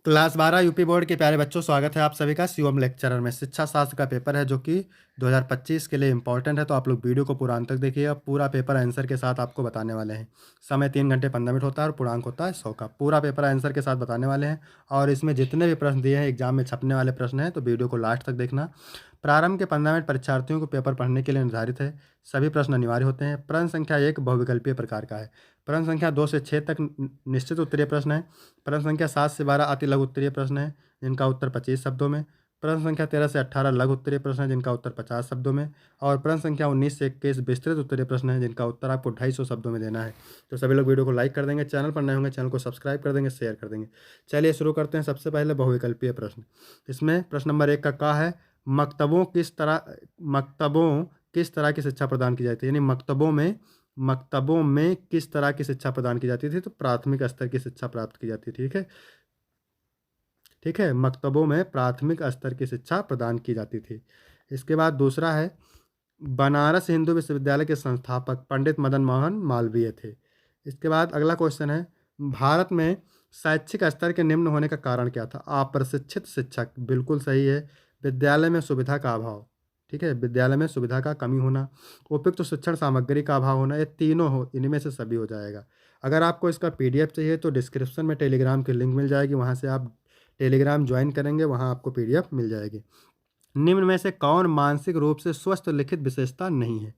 Class 12 UP board के प्यारे बच्चों, स्वागत है आप सभी का शिवम लेक्चरर में। शिक्षा शास्त्र का पेपर है जो कि 2025 के लिए इम्पोर्टेंट है, तो आप लोग वीडियो को पूरा अंत तक देखिएगा। पूरा पेपर आंसर के साथ आपको बताने वाले हैं। समय 3 घंटे 15 मिनट होता है और पूर्णांक होता है 100 का। पूरा पेपर आंसर के साथ बताने वाले हैं और इसमें जितने भी प्रश्न दिए हैं एग्जाम में छपने वाले प्रश्न हैं, तो वीडियो को लास्ट तक देखना। प्रारंभ के 15 मिनट परीक्षार्थियों को पेपर पढ़ने के लिए निर्धारित है। सभी प्रश्न अनिवार्य होते हैं। प्रश्न संख्या 1 बहुविकल्पीय प्रकार का है। प्रश्न संख्या 2 से 6 तक निश्चित उत्तरीय प्रश्न है। प्रश्न संख्या 7 से 12 अति लघु उत्तरीय प्रश्न है जिनका उत्तर 25 शब्दों में। प्रश्न संख्या 13 से 18 लघु उत्तरीय प्रश्न है जिनका उत्तर 50 शब्दों में। और प्रश्न संख्या 19 से 21 विस्तृत उत्तरीय प्रश्न है जिनका उत्तर आपको 250 शब्दों में देना है। तो सभी लोग वीडियो को लाइक कर देंगे, चैनल पर नए होंगे चैनल को सब्सक्राइब कर देंगे, शेयर कर देंगे। चलिए शुरू करते हैं। सबसे पहले बहुविकल्पीय प्रश्न। इसमें प्रश्न नंबर 1 का है मकतबों किस तरह की शिक्षा प्रदान की जाती है, यानी मकतबों में किस तरह की शिक्षा प्रदान की जाती थी। तो प्राथमिक स्तर की शिक्षा प्राप्त की जाती थी। ठीक है, मकतबों में प्राथमिक स्तर की शिक्षा प्रदान की जाती थी। इसके बाद दूसरा है बनारस हिंदू विश्वविद्यालय के संस्थापक पंडित मदन मोहन मालवीय थे। इसके बाद अगला क्वेश्चन है भारत में शैक्षिक स्तर के निम्न होने का कारण क्या था। अप्रशिक्षित शिक्षक, बिल्कुल सही है। विद्यालय में सुविधा का अभाव, ठीक है, विद्यालय में सुविधा का कमी होना, उपयुक्त शिक्षण सामग्री का अभाव होना, ये तीनों हो, इनमें से सभी हो जाएगा। अगर आपको इसका पीडीएफ चाहिए तो डिस्क्रिप्शन में टेलीग्राम की लिंक मिल जाएगी, वहाँ से आप टेलीग्राम ज्वाइन करेंगे, वहाँ आपको पीडीएफ मिल जाएगी। निम्न में से कौन मानसिक रूप से स्वस्थ लिखित विशेषता नहीं है।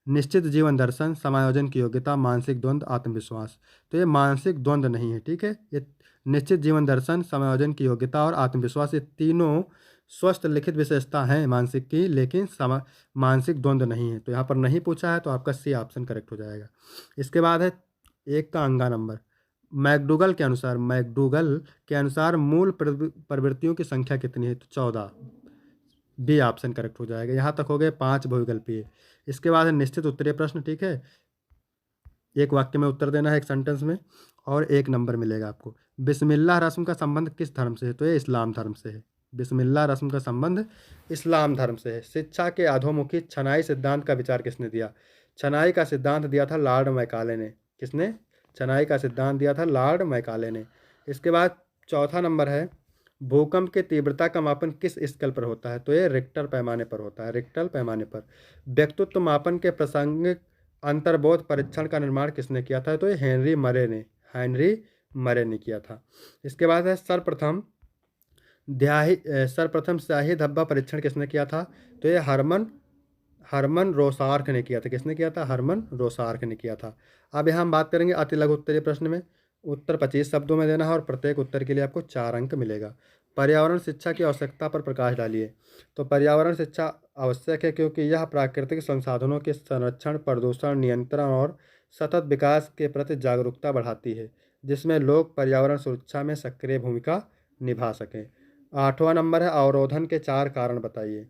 निश्चित जीवन दर्शन, समायोजन की योग्यता, मानसिक द्वंद्व, आत्मविश्वास। तो ये मानसिक द्वंद्व नहीं है। ठीक है, ये निश्चित जीवन दर्शन, समायोजन की योग्यता और आत्मविश्वास, ये तीनों स्वस्थ लिखित विशेषता हैं मानसिक की, लेकिन मानसिक द्वंद्व नहीं है। तो यहाँ पर नहीं पूछा है, तो आपका सी ऑप्शन करेक्ट हो जाएगा। इसके बाद है 1 का अंगा नंबर। मैकडूगल के अनुसार मूल प्रवृत्तियों की संख्या कितनी है। तो 14, बी ऑप्शन करेक्ट हो जाएगा। यहाँ तक हो गए 5 बहुविकल्पीय। इसके बाद है निश्चित उत्तरीय प्रश्न। ठीक है, एक वाक्य में उत्तर देना है, एक सेंटेंस में, और 1 नंबर मिलेगा आपको। बिस्मिल्लाह रस्म का संबंध किस धर्म से है। तो ये इस्लाम धर्म से है। बिस्मिल्लाह रस्म का संबंध इस्लाम धर्म से है। शिक्षा के अधोमुखी छनाई सिद्धांत का विचार किसने दिया। छनाई का सिद्धांत दिया था लॉर्ड मैकाले ने। किसने छनाई का सिद्धांत दिया था। लॉर्ड मैकाले ने। इसके बाद चौथा नंबर है भूकंप की तीव्रता का मापन किस स्केल पर होता है। तो ये रिक्टर पैमाने पर होता है। रिक्टर पैमाने पर। व्यक्तित्व मापन के प्रासंगिक अंतर्बोध परीक्षण का निर्माण किसने किया था। तो ये हेनरी मरे ने किया था। इसके बाद है सर्वप्रथम स्याही धब्बा परीक्षण किसने किया था। तो ये हरमन रोसार्क ने किया था। किसने किया था। हरमन रोसार्क ने किया था। अब यहाँ हम बात करेंगे अति लघु उत्तरीय प्रश्न में। उत्तर 25 शब्दों में देना है और प्रत्येक उत्तर के लिए आपको 4 अंक मिलेगा। पर्यावरण शिक्षा की आवश्यकता पर प्रकाश डालिए। तो पर्यावरण शिक्षा आवश्यक है क्योंकि यह प्राकृतिक संसाधनों के संरक्षण, प्रदूषण नियंत्रण और सतत विकास के प्रति जागरूकता बढ़ाती है, जिसमें लोग पर्यावरण सुरक्षा में सक्रिय भूमिका निभा सकें। 8वां नंबर है अवरोधन के 4 कारण बताइए।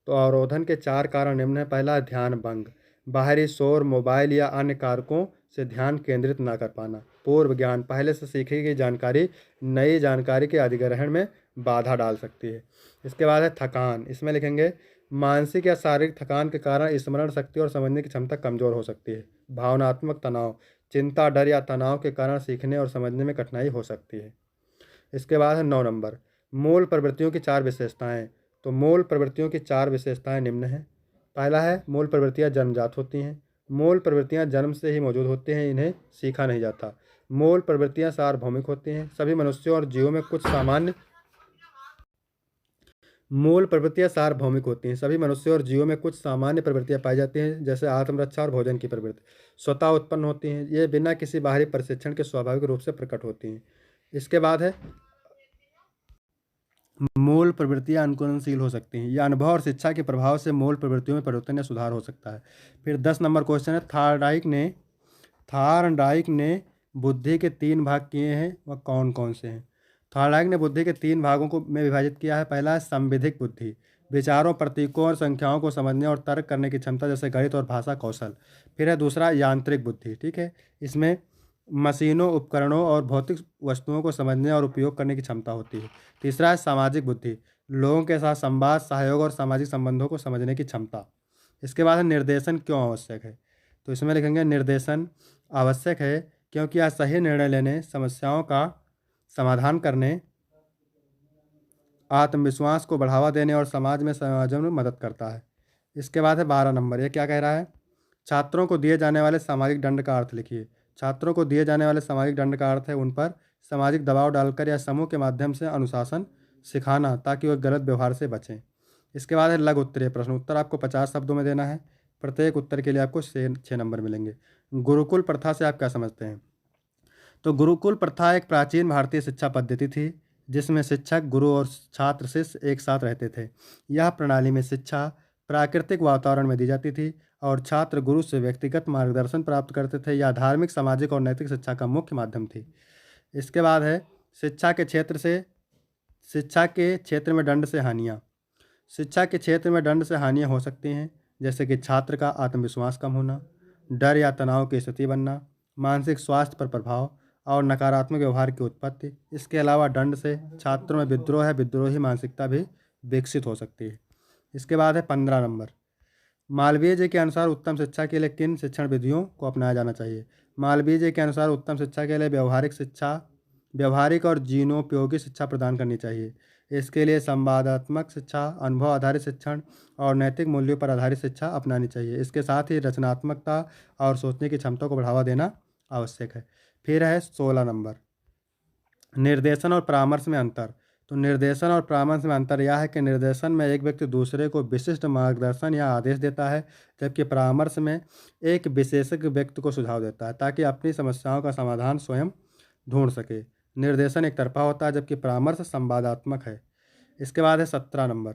तो अवरोधन के 4 कारण निम्न है। पहला है ध्यान भंग, बाहरी शोर, मोबाइल या अन्य कारकों से ध्यान केंद्रित न कर पाना। पूर्व ज्ञान, पहले से सीखी गई जानकारी नई जानकारी के अधिग्रहण में बाधा डाल सकती है। इसके बाद है थकान। इसमें लिखेंगे मानसिक या शारीरिक थकान के कारण स्मरण शक्ति और समझने की क्षमता कमजोर हो सकती है। भावनात्मक तनाव, चिंता, डर या तनाव के कारण सीखने और समझने में कठिनाई हो सकती है। इसके बाद है 9 नंबर मूल प्रवृत्तियों की 4 विशेषताएं। तो मूल प्रवृत्तियों की 4 विशेषताएं निम्न हैं। पहला है मूल प्रवृत्तियां जन्मजात होती हैं। मूल प्रवृत्तियां जन्म से ही मौजूद होती हैं, इन्हें सीखा नहीं जाता। मूल प्रवृत्तियां सार्वभौमिक होती हैं। सभी मनुष्यों और जीवों में कुछ सामान्य मूल प्रवृत्तियां सार्वभौमिक होती हैं। सभी मनुष्यों और जीवों में कुछ सामान्य प्रवृत्तियां पाई जाती हैं, जैसे आत्मरक्षा और भोजन की प्रवृत्ति स्वतः उत्पन्न होती हैं। ये बिना किसी बाहरी प्रशिक्षण के स्वाभाविक रूप से प्रकट होती हैं। इसके बाद है मूल प्रवृत्तियां अनुकूलनशील हो सकती हैं। यह अनुभव और शिक्षा के प्रभाव से मूल प्रवृत्तियों में परिवर्तन या सुधार हो सकता है। फिर 10 नंबर क्वेश्चन है थार्नडाइक ने बुद्धि के 3 भाग किए हैं, वह कौन कौन से हैं। थार्नडाइक ने बुद्धि के 3 भागों को में विभाजित किया है। पहला है संविधिक बुद्धि, विचारों, प्रतीकों और संख्याओं को समझने और तर्क करने की क्षमता, जैसे गणित और भाषा कौशल। फिर है दूसरा यांत्रिक बुद्धि। ठीक है, इसमें मशीनों, उपकरणों और भौतिक वस्तुओं को समझने और उपयोग करने की क्षमता होती है। तीसरा है सामाजिक बुद्धि, लोगों के साथ संवाद, सहयोग और सामाजिक संबंधों को समझने की क्षमता। इसके बाद है निर्देशन क्यों आवश्यक है। तो इसमें लिखेंगे निर्देशन आवश्यक है क्योंकि यह सही निर्णय लेने, समस्याओं का समाधान करने आत्मविश्वास को बढ़ावा देने और समाज में संयोजन में मदद करता है। इसके बाद है 12 नंबर, ये क्या कह रहा है? छात्रों को दिए जाने वाले सामाजिक दंड का अर्थ लिखिए। छात्रों को दिए जाने वाले सामाजिक दंड का अर्थ है उन पर सामाजिक दबाव डालकर या समूह के माध्यम से अनुशासन सिखाना ताकि वह गलत व्यवहार से बचें। इसके बाद है लघु उत्तरीय प्रश्न। उत्तर आपको 50 शब्दों में देना है। प्रत्येक उत्तर के लिए आपको 6 नंबर मिलेंगे। गुरुकुल प्रथा से आप क्या समझते हैं? तो गुरुकुल प्रथा एक प्राचीन भारतीय शिक्षा पद्धति थी जिसमें शिक्षक, गुरु और छात्र शिष्य एक साथ रहते थे। यह प्रणाली में शिक्षा प्राकृतिक वातावरण में दी जाती थी और छात्र गुरु से व्यक्तिगत मार्गदर्शन प्राप्त करते थे। यह धार्मिक, सामाजिक और नैतिक शिक्षा का मुख्य माध्यम थी। इसके बाद है शिक्षा के क्षेत्र में दंड से हानियाँ। शिक्षा के क्षेत्र में दंड से हानियाँ हो सकती हैं, जैसे कि छात्र का आत्मविश्वास कम होना, डर या तनाव की स्थिति बनना, मानसिक स्वास्थ्य पर प्रभाव और नकारात्मक व्यवहार की उत्पत्ति। इसके अलावा दंड से छात्रों में विद्रोही मानसिकता भी विकसित हो सकती है। इसके बाद है 15 नंबर। मालवीय जी के अनुसार उत्तम शिक्षा के लिए किन शिक्षण विधियों को अपनाया जाना चाहिए? मालवीय जी के अनुसार उत्तम शिक्षा के लिए व्यावहारिक और जीवनोपयोगी शिक्षा प्रदान करनी चाहिए। इसके लिए संवादात्मक शिक्षा, अनुभव आधारित शिक्षण और नैतिक मूल्यों पर आधारित शिक्षा अपनानी चाहिए। इसके साथ ही रचनात्मकता और सोचने की क्षमता को बढ़ावा देना आवश्यक है। फिर है 16 नंबर, निर्देशन और परामर्श में अंतर। तो निर्देशन और परामर्श में अंतर यह है कि निर्देशन में एक व्यक्ति दूसरे को विशिष्ट मार्गदर्शन या आदेश देता है, जबकि परामर्श में एक विशेषज्ञ व्यक्ति को सुझाव देता है ताकि अपनी समस्याओं का समाधान स्वयं ढूंढ सके। निर्देशन एक तरफा होता है जबकि परामर्श संवादात्मक है। इसके बाद है 17 नंबर,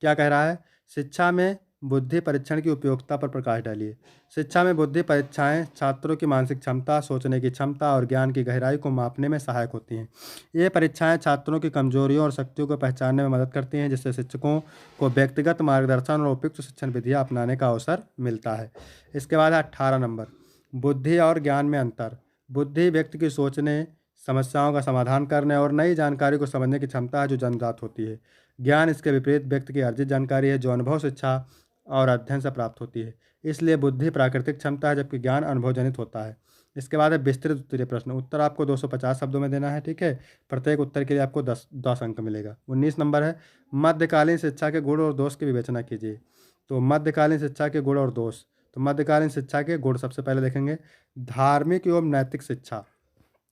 क्या कह रहा है? शिक्षा में बुद्धि परीक्षण की उपयोगिता पर प्रकाश डालिए। शिक्षा में बुद्धि परीक्षाएं छात्रों की मानसिक क्षमता, सोचने की क्षमता और ज्ञान की गहराई को मापने में सहायक होती हैं। ये परीक्षाएं छात्रों की कमजोरियों और शक्तियों को पहचानने में मदद करती हैं, जिससे शिक्षकों को व्यक्तिगत मार्गदर्शन और उपयुक्त शिक्षण विधियाँ अपनाने का अवसर मिलता है। इसके बाद 18 नंबर, बुद्धि और ज्ञान में अंतर। बुद्धि व्यक्ति की सोचने, समस्याओं का समाधान करने और नई जानकारी को समझने की क्षमता है जो जन्मजात होती है। ज्ञान इसके विपरीत व्यक्ति की अर्जित जानकारी है जो अनुभव, शिक्षा और अध्ययन से प्राप्त होती है। इसलिए बुद्धि प्राकृतिक क्षमता है जबकि ज्ञान अनुभवजनित होता है। इसके बाद है विस्तृत उत्तरीय प्रश्न। उत्तर आपको 250 शब्दों में देना है, ठीक है। प्रत्येक उत्तर के लिए आपको 10 अंक मिलेगा। 19 नंबर है, मध्यकालीन शिक्षा के गुण और दोष की विवेचना कीजिए। तो मध्यकालीन शिक्षा के गुण और दोष। तो मध्यकालीन शिक्षा के गुण सबसे पहले देखेंगे। धार्मिक एवं नैतिक शिक्षा।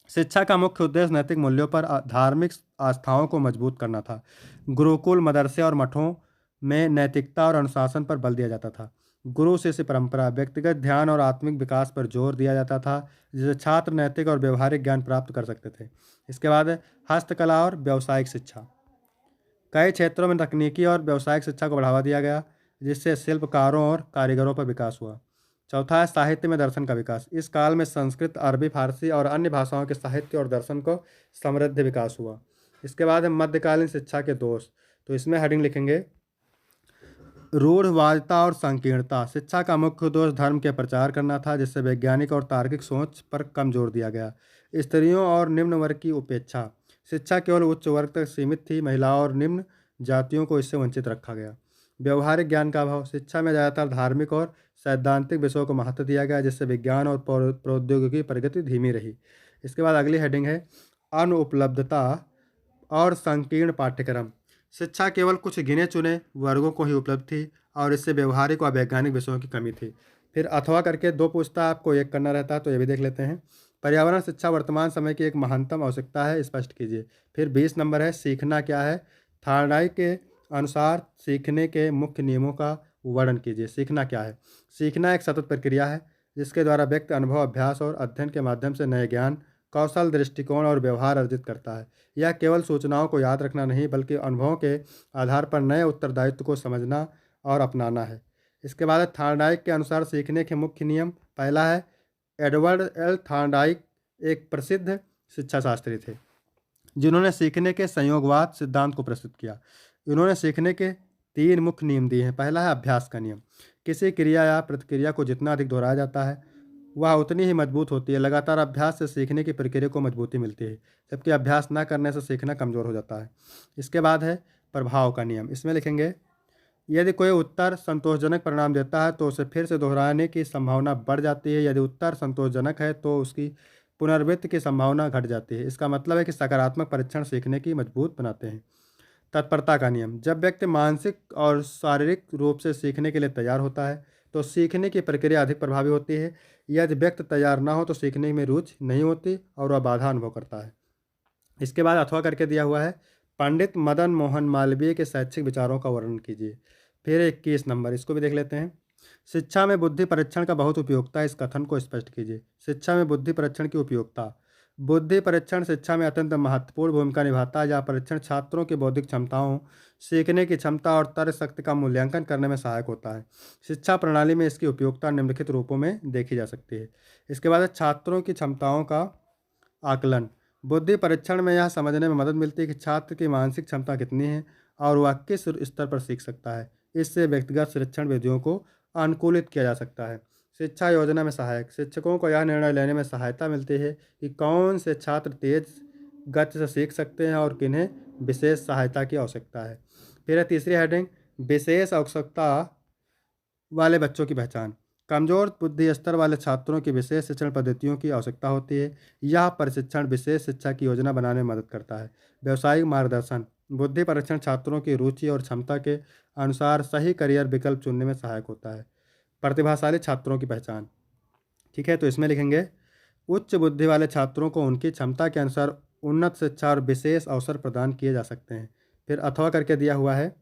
शिक्षा का मुख्य उद्देश्य नैतिक मूल्यों पर धार्मिक आस्थाओं को मजबूत करना था। गुरुकुल, मदरसे और मठों में नैतिकता और अनुशासन पर बल दिया जाता था। गुरु शिष्य परंपरा, व्यक्तिगत ध्यान और आत्मिक विकास पर जोर दिया जाता था, जिससे छात्र नैतिक और व्यवहारिक ज्ञान प्राप्त कर सकते थे। इसके बाद है हस्तकला और व्यावसायिक शिक्षा। कई क्षेत्रों में तकनीकी और व्यावसायिक शिक्षा को बढ़ावा दिया गया, जिससे शिल्पकारों और कारीगरों पर विकास हुआ। चौथा है साहित्य में दर्शन का विकास। इस काल में संस्कृत, अरबी, फारसी और अन्य भाषाओं के साहित्य और दर्शन को समृद्ध विकास हुआ। इसके बाद है मध्यकालीन शिक्षा के दोष। तो इसमें हेडिंग लिखेंगे रूढ़वादिता और संकीर्णता। शिक्षा का मुख्य दोष धर्म के प्रचार करना था, जिससे वैज्ञानिक और तार्किक सोच पर कम जोर दिया गया। स्त्रियों और निम्न वर्ग की उपेक्षा। शिक्षा केवल उच्च वर्ग तक सीमित थी, महिलाओं और निम्न जातियों को इससे वंचित रखा गया। व्यवहारिक ज्ञान का अभाव। शिक्षा में ज़्यादातर धार्मिक और सैद्धांतिक विषयों को महत्व दिया गया, जिससे विज्ञान और प्रौद्योगिकी की प्रगति धीमी रही। इसके बाद अगली हेडिंग है अनुपलब्धता और संकीर्ण पाठ्यक्रम। शिक्षा केवल कुछ गिने चुने वर्गों को ही उपलब्ध थी और इससे व्यवहारिक और वैज्ञानिक विषयों की कमी थी। फिर अथवा करके 2 पूछता है, आपको 1 करना रहता है, तो ये भी देख लेते हैं। पर्यावरण शिक्षा वर्तमान समय की एक महानतम आवश्यकता है, स्पष्ट कीजिए। फिर 20 नंबर है, सीखना क्या है। थार्डाइक के अनुसार सीखने के मुख्य नियमों का वर्णन कीजिए। सीखना क्या है? सीखना एक सतत प्रक्रिया है जिसके द्वारा व्यक्ति अनुभव, अभ्यास और अध्ययन के माध्यम से नए ज्ञान, कौशल, दृष्टिकोण और व्यवहार अर्जित करता है। यह केवल सूचनाओं को याद रखना नहीं, बल्कि अनुभवों के आधार पर नए उत्तरदायित्व को समझना और अपनाना है। इसके बाद थार्डाइक के अनुसार सीखने के मुख्य नियम। पहला है, एडवर्ड एल थार्डाइक एक प्रसिद्ध शिक्षा शास्त्री थे जिन्होंने सीखने के संयोगवाद सिद्धांत को प्रस्तुत किया। इन्होंने सीखने के 3 मुख्य नियम दिए हैं। पहला है अभ्यास का नियम। किसी क्रिया या प्रतिक्रिया को जितना अधिक दोहराया जाता है वह उतनी ही मजबूत होती है। लगातार अभ्यास से सीखने की प्रक्रिया को मजबूती मिलती है, जबकि अभ्यास न करने से सीखना कमज़ोर हो जाता है। इसके बाद है प्रभाव का नियम। इसमें लिखेंगे यदि कोई उत्तर संतोषजनक परिणाम देता है तो उसे फिर से दोहराने की संभावना बढ़ जाती है। यदि उत्तर संतोषजनक है तो उसकी पुनरावृत्ति की संभावना घट जाती है। इसका मतलब है कि सकारात्मक परीक्षण सीखने की मजबूत बनाते हैं। तत्परता का नियम, जब व्यक्ति मानसिक और शारीरिक रूप से सीखने के लिए तैयार होता है तो सीखने की प्रक्रिया अधिक प्रभावी होती है। यदि व्यक्ति तैयार ना हो तो सीखने में रुचि नहीं होती और वह बाधा अनुभव करता है। इसके बाद अथवा करके दिया हुआ है, पंडित मदन मोहन मालवीय के शैक्षिक विचारों का वर्णन कीजिए। फिर 21 नंबर, इसको भी देख लेते हैं। शिक्षा में बुद्धि परीक्षण का बहुत उपयोगिता है, इस कथन को स्पष्ट कीजिए। शिक्षा में बुद्धि परीक्षण की उपयोगिता, बुद्धि परीक्षण शिक्षा में अत्यंत महत्वपूर्ण भूमिका निभाता है। यह परीक्षण छात्रों की बौद्धिक क्षमताओं, सीखने की क्षमता और तर्क शक्ति का मूल्यांकन करने में सहायक होता है। शिक्षा प्रणाली में इसकी उपयोगिता निम्नलिखित रूपों में देखी जा सकती है। इसके बाद है छात्रों की क्षमताओं का आकलन। बुद्धि परीक्षण में यह समझने में मदद मिलती है कि छात्र की मानसिक क्षमता कितनी है और वह किस स्तर पर सीख सकता है। इससे व्यक्तिगत शिक्षण विधियों को अनुकूलित किया जा सकता है। शिक्षा योजना में सहायक, शिक्षकों को यह निर्णय लेने में सहायता मिलती है कि कौन से छात्र तेज गति से सीख सकते हैं और किन्हें विशेष सहायता की आवश्यकता है। फिर है तीसरी हेडिंग, विशेष आवश्यकता वाले बच्चों की पहचान। कमजोर बुद्धि स्तर वाले छात्रों की विशेष शिक्षण पद्धतियों की आवश्यकता होती है। यह प्रशिक्षण विशेष शिक्षा की योजना बनाने में मदद करता है। व्यवसायिक मार्गदर्शन, बुद्धि परीक्षण छात्रों की रुचि और क्षमता के अनुसार सही करियर विकल्प चुनने में सहायक होता है। प्रतिभाशाली छात्रों की पहचान, ठीक है, तो इसमें लिखेंगे उच्च बुद्धि वाले छात्रों को उनकी क्षमता के अनुसार उन्नत शिक्षा और विशेष अवसर प्रदान किए जा सकते हैं। फिर अथवा करके दिया हुआ है,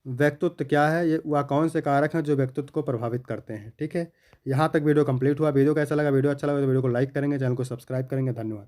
व्यक्तित्व क्या है, ये वह कौन से कारक हैं जो व्यक्तित्व को प्रभावित करते हैं। ठीक है, यहाँ तक वीडियो कंप्लीट हुआ। वीडियो कैसा लगा? वीडियो अच्छा लगा तो वीडियो को लाइक करेंगे, चैनल को सब्सक्राइब करेंगे। धन्यवाद।